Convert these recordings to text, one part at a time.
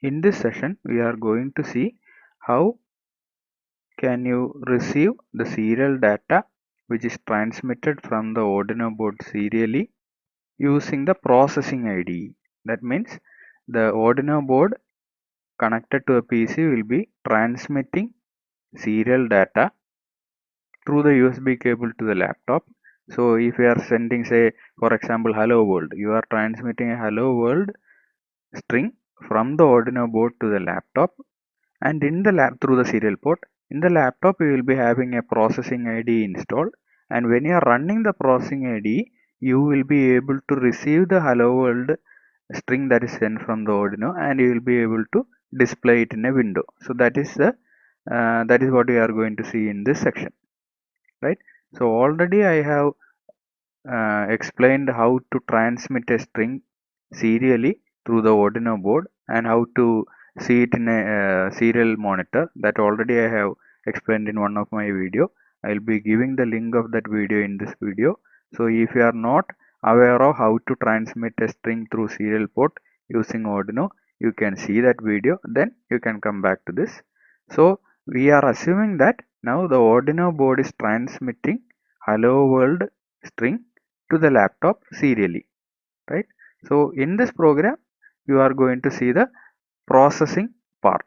In this session, we are going to see how can you receive the serial data which is transmitted from the Arduino board serially using the processing IDE. That means the Arduino board connected to a PC will be transmitting serial data through the USB cable to the laptop. So if you are sending, say, for example, hello world, you are transmitting a hello world string from the Arduino board to the laptop, and in the lab through the serial port. In the laptop you will be having a processing IDE installed, and when you are running the processing IDE, you will be able to receive the hello world string that is sent from the Arduino, and you will be able to display it in a window. So that is what we are going to see in this section, right? So already I have explained how to transmit a string serially through the Arduino board and how to see it in a serial monitor. That already I have explained in one of my video. I will be giving the link of that video in this video. So if you are not aware of how to transmit a string through serial port using Arduino, you can see that video, then you can come back to this. So we are assuming that now the Arduino board is transmitting hello world string to the laptop serially, right? So in this program you are going to see the processing part,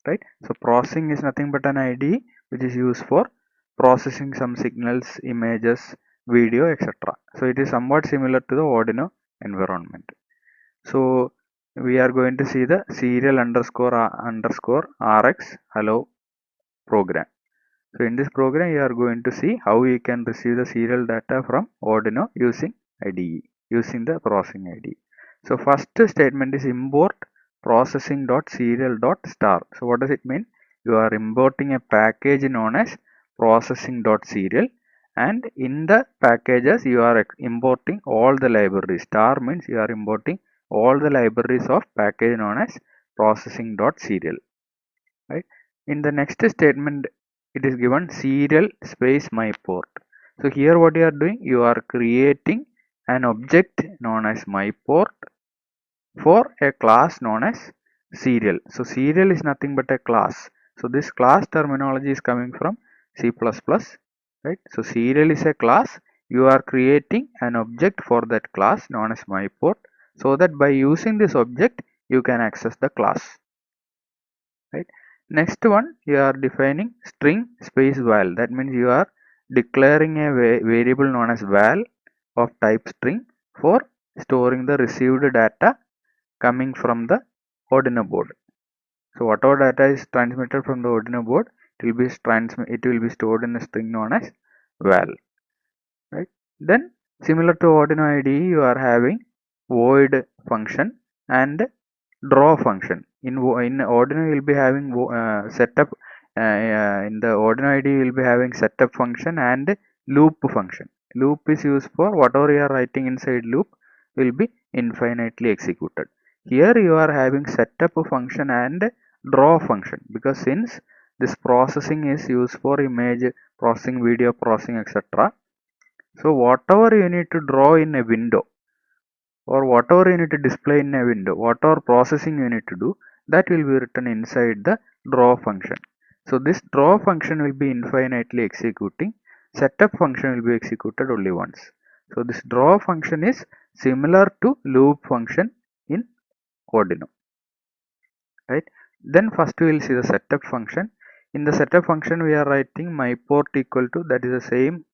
right? So processing is nothing but an IDE which is used for processing some signals, images, video, etc. So it is somewhat similar to the Arduino environment. So we are going to see the serial underscore rx hello program. So in this program you are going to see how you can receive the serial data from Arduino using IDE, using the processing IDE. So first statement is import processing.serial.star. So what does it mean? You are importing a package known as processing.serial, and in the packages you are importing all the libraries. Star means you are importing all the libraries of package known as processing.serial, right? In the next statement it is given serial space my port. So here what you are doing, you are creating an object known as my port for a class known as serial. So serial is nothing but a class. So this class terminology is coming from C++, right? So serial is a class. You are creating an object for that class known as my port, so that by using this object you can access the class, right? Next one, you are defining string space val. That means you are declaring a variable known as val of type string for storing the received data coming from the Arduino board. So whatever data is transmitted from the Arduino board, it will be stored in a string known as val, right? Then similar to Arduino IDE, you are having void function and draw function. In Arduino you will be having setup. In the Arduino IDE you will be having setup function and loop function. Loop is used for whatever you are writing inside loop will be infinitely executed. Here you are having setup function and draw function, because since this processing is used for image processing, video processing, etc. So whatever you need to draw in a window, or whatever you need to display in a window, whatever processing you need to do, that will be written inside the draw function. So this draw function will be infinitely executing. Setup function will be executed only once. So this draw function is similar to loop function in Arduino, right? Then first we will see the setup function. In the setup function we are writing my port equal to, that is the same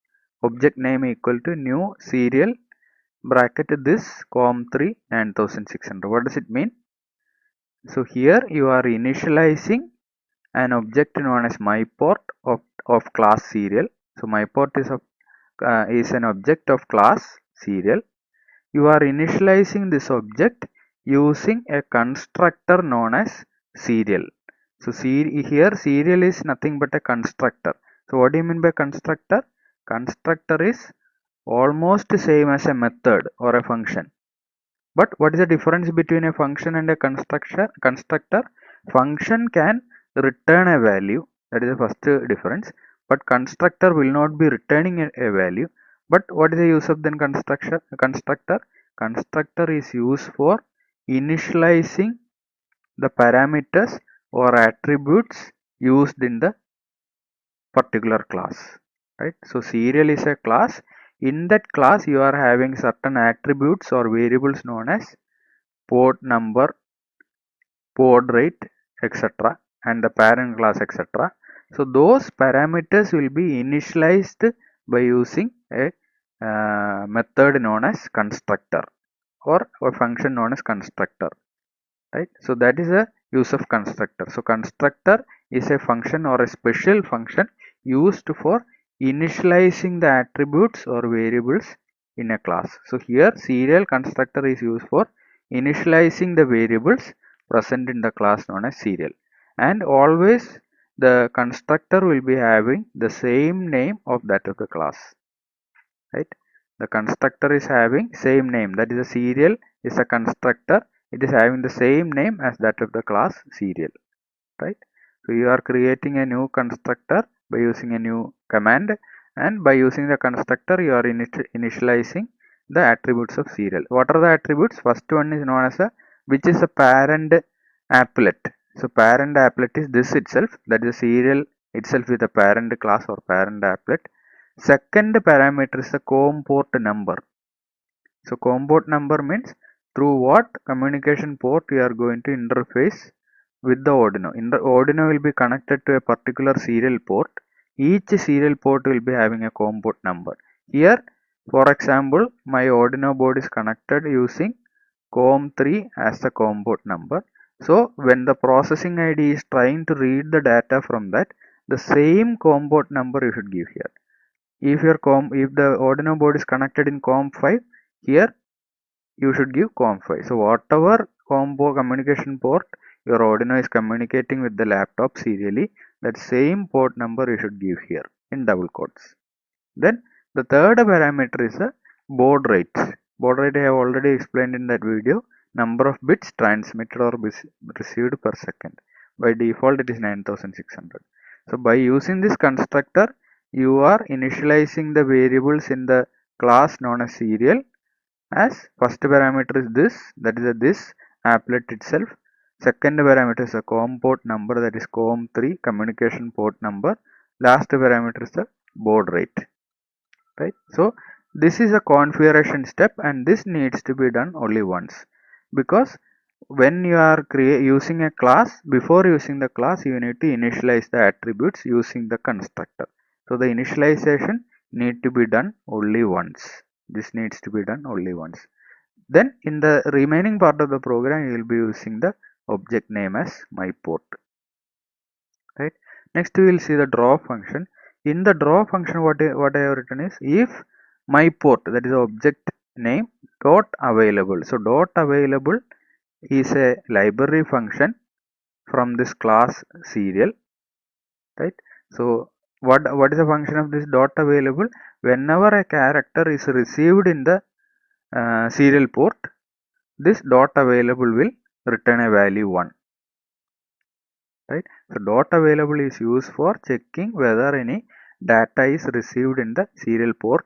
object name equal to new serial bracket this com3 9600. What does it mean? So here you are initializing an object known as my port of class serial. So my port is an object of class serial. You are initializing this object using a constructor known as serial. So here serial is nothing but a constructor. So what do you mean by constructor? Constructor is almost same as a method or a function. But what is the difference between a function and a constructor? Function can return a value, that is the first difference, but constructor will not be returning a value. But what is the use of then constructor? Constructor is used for initializing the parameters or attributes used in the particular class, right? So serial is a class. In that class you are having certain attributes or variables known as port number, baud rate, etc., and the parent class, etc. So those parameters will be initialized by using a method known as constructor or a function known as constructor, right? So that is a use of constructor. So constructor is a function or a special function used for initializing the attributes or variables in a class. So here serial constructor is used for initializing the variables present in the class known as serial, and always the constructor will be having the same name of that of the class, right? The constructor is having same name, that is a serial is a constructor, it is having the same name as that of the class serial, right? So you are creating a new constructor by using a new command, and by using the constructor you are initializing the attributes of serial. What are the attributes? First one is known as a, which is a parent applet. So parent applet is this itself, that is a serial itself with a parent class or parent applet. Second parameter is the COM port number. So COM port number means through what communication port we are going to interface with the Arduino. Arduino will be connected to a particular serial port. Each serial port will be having a COM port number. Here, for example, my Arduino board is connected using COM3 as the COM port number. So when the processing ID is trying to read the data from that, the same COM port number you should give here. If the Arduino board is connected in COM5, here you should give COM5. So whatever communication port your Arduino is communicating with the laptop serially, that same port number you should give here in double quotes. Then the third parameter is the baud rate. Baud rate I have already explained in that video. Number of bits transmitted or received per second. By default it is 9600. So by using this constructor, you are initializing the variables in the class known as serial, as first parameter is this, that is this applet itself. Second parameter is a COM port number, that is COM3 communication port number. Last parameter is the baud rate, right? So this is a configuration step, and this needs to be done only once, because when you are using a class, before using the class you need to initialize the attributes using the constructor. So the initialization need to be done only once. This needs to be done only once. Then in the remaining part of the program you will be using the object name as myPort, right? Next we will see the draw function. In the draw function, what I have written is, if myPort, that is the object name, dot available. So dot available is a library function from this class serial, right? So what is the function of this dot available? Whenever a character is received in the serial port, this dot available will return a value 1, right? So dot available is used for checking whether any data is received in the serial port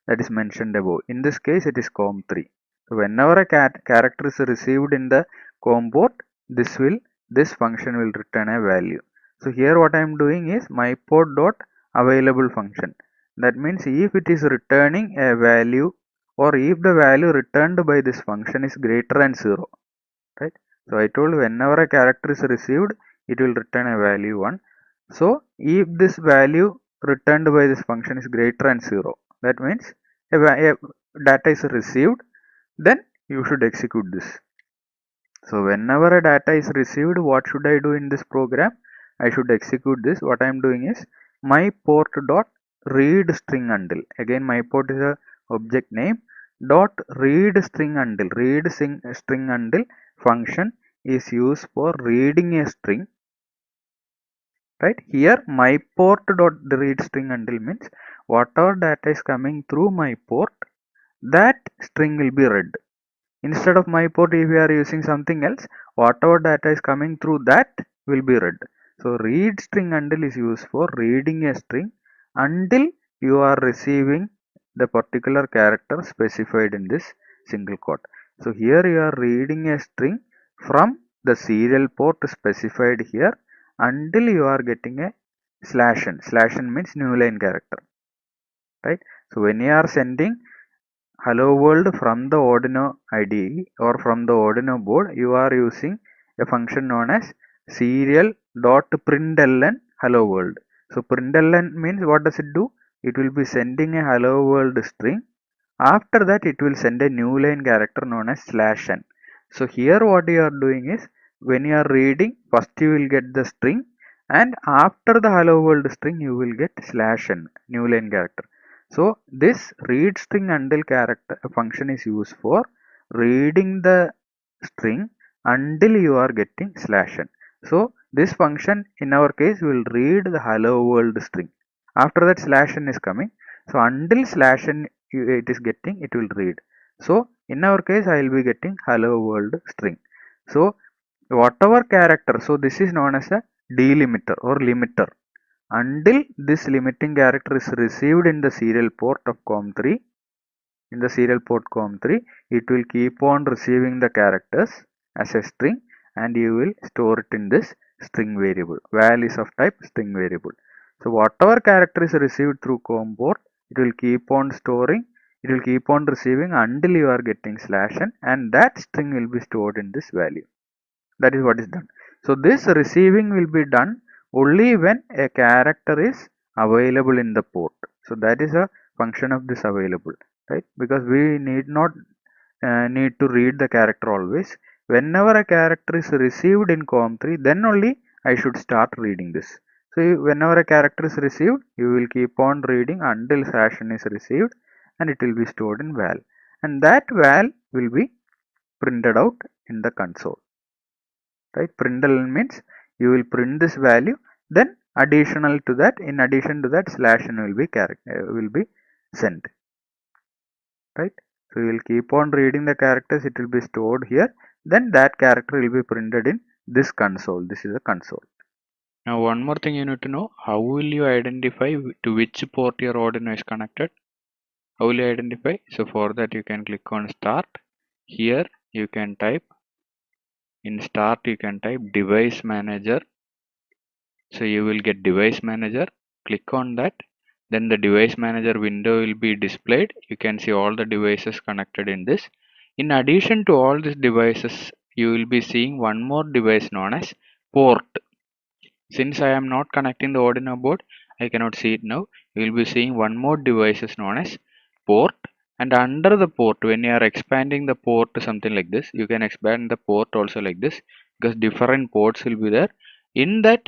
that is mentioned above. In this case it is COM3. So whenever a character is received in the COM port, this function will return a value. So here what I am doing is myPort dot available function. That means if it is returning a value, or if the value returned by this function is greater than 0, right? So I told whenever a character is received, it will return a value 1. So if this value returned by this function is greater than 0, that means a data is received, then you should execute this. So whenever a data is received, what should I do in this program? I should execute this. What I am doing is myPort dot read string until. Again, myPort is a object name. Dot read string until. Read string until function is used for reading a string, right? Here myPort dot read string until means whatever data is coming through myPort, that string will be read. Instead of myPort, if we are using something else, whatever data is coming through that will be read. So read string until is used for reading a string until you are receiving the particular character specified in this single quote. So here you are reading a string from the serial port specified here until you are getting a /n. /n means new line character, right? So when you are sending hello world from the Arduino IDE or from the Arduino board, you are using a function known as serial.println hello world. So println means what does it do? It will be sending a hello world string. After that, it will send a new line character known as /n. So here what you are doing is, when you are reading, first you will get the string, and after the hello world string you will get /n, new line character. So this read string until character function is used for reading the string until you are getting /n. So this function in our case will read the hello world string. After that /n is coming. So until /n it is getting, it will read. So in our case I will be getting hello world string. So whatever character, so this is known as a delimiter or limiter. Until this limiting character is received in the serial port of COM3, in the serial port COM3, it will keep on receiving the characters as a string, and you will store it in this string variable. Val is of type string variable. So whatever character is received through COM port, it will keep on storing, it will keep on receiving until you are getting /n, and that string will be stored in this value. That is what is done. So this receiving will be done only when a character is available in the port. So that is a function of this available, right? Because we need not need to read the character always. Whenever a character is received in COM3, then only I should start reading this. So whenever a character is received, you will keep on reading until /n is received, and it will be stored in val, and that val will be printed out in the console, right? Println means you will print this value, then additional to that, in addition to that, /n will be sent, right? So you will keep on reading the characters, it will be stored here, then that character will be printed in this console. This is a console. Now one more thing you need to know, how will you identify to which port your Arduino is connected? How will you identify? So for that you can click on start. Here you can type, in start you can type device manager. So you will get device manager, click on that, then the device manager window will be displayed. You can see all the devices connected in this. In addition to all these devices, you will be seeing one more device known as port. Since I am not connecting the Arduino board, I cannot see it now. You will be seeing one more device known as port, and under the port, when you are expanding the port to something like this, you can expand the port also like this, because different ports will be there. In that,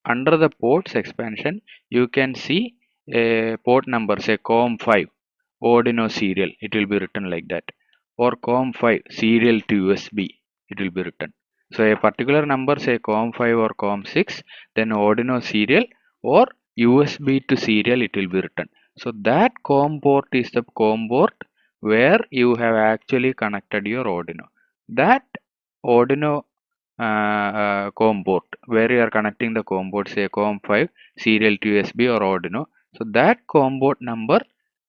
under the ports expansion, you can see a port number, say COM5 Arduino serial, it will be written like that, or COM5 serial to USB, it will be written. So a particular number, say COM5 or COM6, then Arduino serial or USB to serial, it will be written. So that COM port is the COM port where you have actually connected your Arduino. That Arduino COM port where you are connecting the COM port, say COM5 serial to USB or Arduino. So that COM port number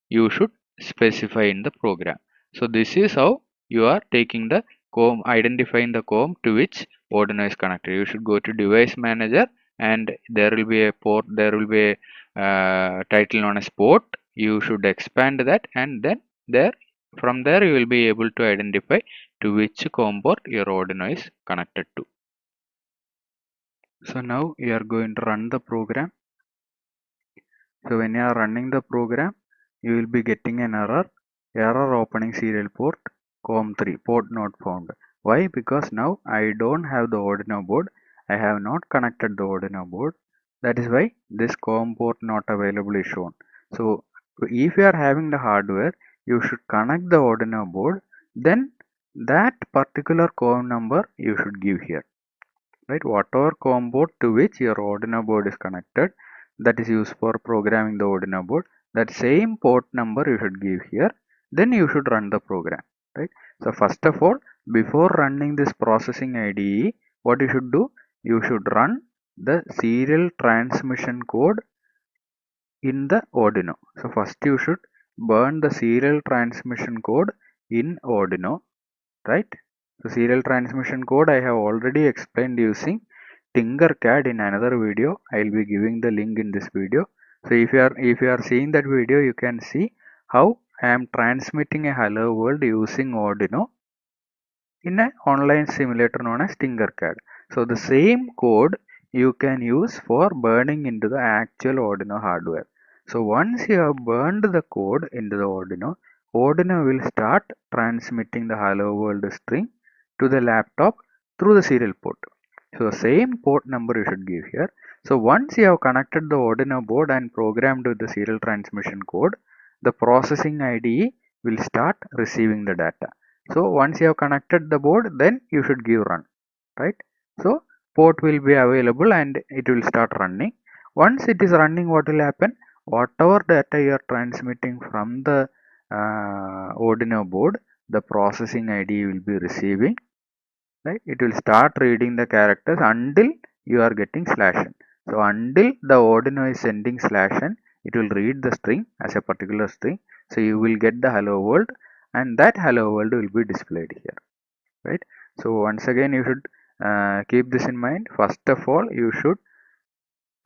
you should specify in the program. So this is how you are taking the COM, identifying the COM to which Arduino is connected. You should go to device manager, and there will be a port, there will be a title known as port. You should expand that, and then there, from there you will be able to identify to which COM port your Arduino is connected to. So now you are going to run the program. So when you are running the program, you will be getting an error opening serial port COM3, port not found. Why? Because now I don't have the Arduino board. I have not connected the Arduino board. That is why this COM port not available is shown. So if you are having the hardware, you should connect the Arduino board. Then that particular COM number you should give here. Right, whatever COM port to which your Arduino board is connected, that is used for programming the Arduino board, that same port number you should give here, then you should run the program, right? So first of all, before running this processing IDE, what you should do, you should run the serial transmission code in the Arduino. So first you should burn the serial transmission code in Arduino, right? So serial transmission code I have already explained using Tinkercad in another video. I will be giving the link in this video. So if you are seeing that video, you can see how I am transmitting a hello world using Arduino in an online simulator known as Tinkercad. So the same code you can use for burning into the actual Arduino hardware. So once you have burned the code into the Arduino, Arduino will start transmitting the hello world string to the laptop through the serial port. So the same port number you should give here. So once you have connected the Arduino board and programmed with the serial transmission code, the processing IDE will start receiving the data. So once you have connected the board, then you should give run, right? So port will be available and it will start running. Once it is running, what will happen? Whatever data you are transmitting from the Arduino board, the processing IDE will be receiving, right? It will start reading the characters until you are getting /n. So until the Arduino is sending /n, it will read the string as a particular string. So you will get the hello world, and that hello world will be displayed here, right? So once again, you should keep this in mind. First of all, you should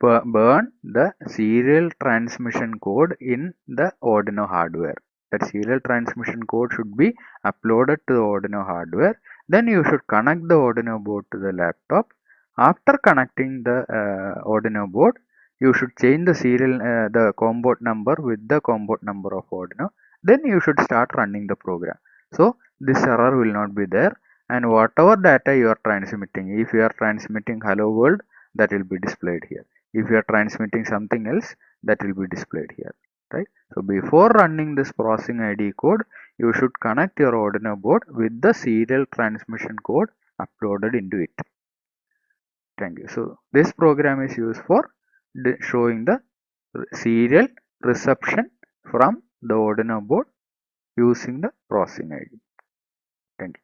burn the serial transmission code in the Arduino hardware. That serial transmission code should be uploaded to the Arduino hardware. Then you should connect the Arduino board to the laptop. After connecting the Arduino board, you should change the the COM port number with the COM port number of Arduino. Then you should start running the program. So this error will not be there, and whatever data you are transmitting, if you are transmitting hello world, that will be displayed here. If you are transmitting something else, that will be displayed here, right? So before running this processing ID code, you should connect your Arduino board with the serial transmission code uploaded into it. Thank you. So this program is used for showing the serial reception from the Arduino board using the processing ID. Thank you.